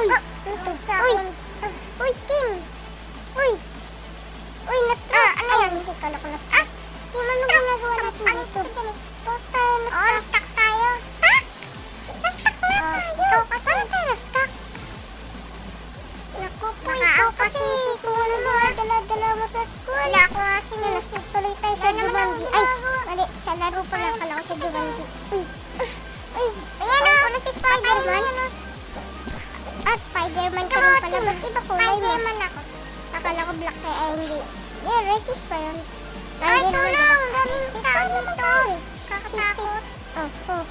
Uy, uy, Kim. Uy, na-struck. Ano yan? Hindi kala ko na-struck. Kim, ano ginagawa natin dito? Na-stuck tayo. Stuck? Na-stuck na tayo. Paano tayo na-stuck? Naku po, ikaw kasi school mo. Dala-dala mo sa school. Wala ko nga sinilasip. Tuloy tayo sa Jumanji. Ay, mali. Sa laro pala. Kala ko sa Jumanji. Uy, ayan o. Ano si Spider-Man? Spider-Man ka rin pala. Ba't iba kulay mo? Spider-Man ako. Akala ko black kaya hindi. Yeah, racist pa yun. Ay, tulong! Daming tao dito. Kakatakot. Oh.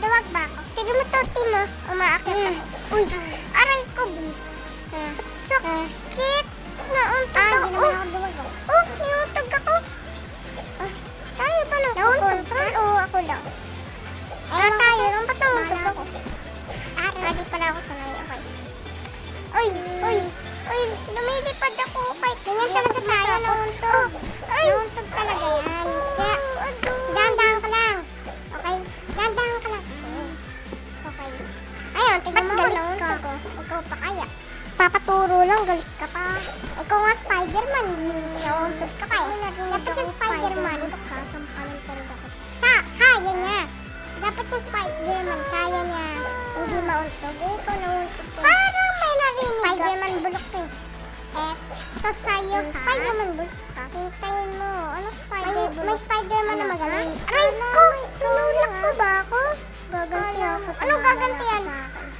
Dawag ba ako? Tignan mo to, Tim, oh. Umaakit ako. Uy, aray ko. Sakit. Nauntog ako. Hindi naman ako dumag. Nauntog ako. Tayo pa lang. Nauntog? Oo, ako lang. Tayo lang pa nauntog ako. Di pala ako sanay. Okay. Uy, lumilipad ako. Kahit ganyan talaga tayo. Nauntog. Nauntog talaga yan. Kaya, dahan-dahan ka lang. Okay? Dahan-dahan ka lang kasi. Okay. Ayun, tignan mo nauntog ko. Ikaw pa kaya. Papaturo lang, galit ka pa. Ikaw nga Spider-Man. Nauntog ka pa eh. Dapat yung Spider-Man. Sampalan talaga ako. Kaya niya. Dapat yung Spider-Man, kaya niya hindi mauntog. Ikaw nauntog eh. Parang may narinig. Spider-Man bulok eh. Ito sa'yo ha. Spider-Man bulok ka. Hintayin mo. Ano Spider-Man? May Spider-Man na magaling. Aray ko! Tinulak mo ba ako? Gaganti ako. Anong gagantiyan?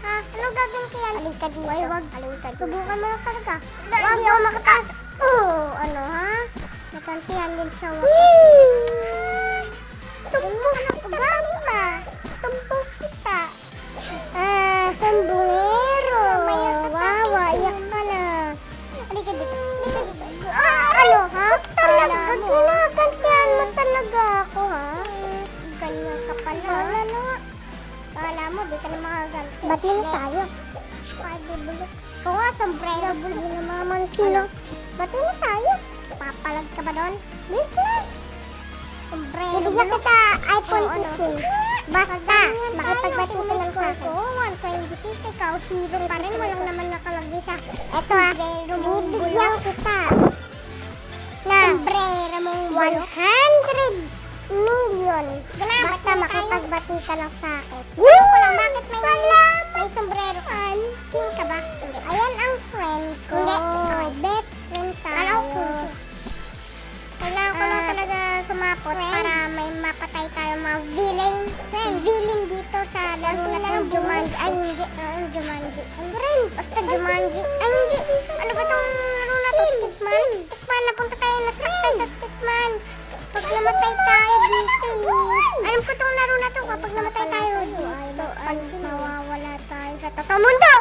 Ha? Anong gagantiyan? Halika dito. Halika dito. Subukan mo lang talaga. Hindi ako makataas. Ano ha? Nagantihan din sa wakas. Tumbok kita ba? Tumbok kita. Sambungero. Wawa, iyak ka na. Halika dito. Ano ha? Talaga, ginagantihan mo talaga ako ha? Ganyan ka pala. Kala mo, di ka na makaganti. Bati na tayo. Bulok. Oo nga, sombrero. Bulok na mga mansino. Bati na tayo. Papalag ka ba doon? Miss na. Ibigyan kita iPhone 15. Basta, makipagbati ka lang sa akin. 126, ikaw 0 pa rin. Walang naman nakalagay sa... Eto ha, bibigyan kita na sombrero mong 100 million. Basta makipagbati ka lang sa akin. Yun ko lang, bakit may sombrero ka? King ka ba? Ayan ang friend ko. Hindi, best friend tayo. Kailangan ko lang talaga sumapot para may mapatay tayo mga villain dito sa laro na ng Jumanji. Ay, hindi. Jumanji. Basta Jumanji. Ay, hindi. Ano ba itong laro na to? Stickman? Stickman. Napunta tayo na sa Stickman. Pag namatay tayo dito Alam ko itong laro na to. Kapag namatay tayo dito, ay mawawala tayo sa totoong mundo.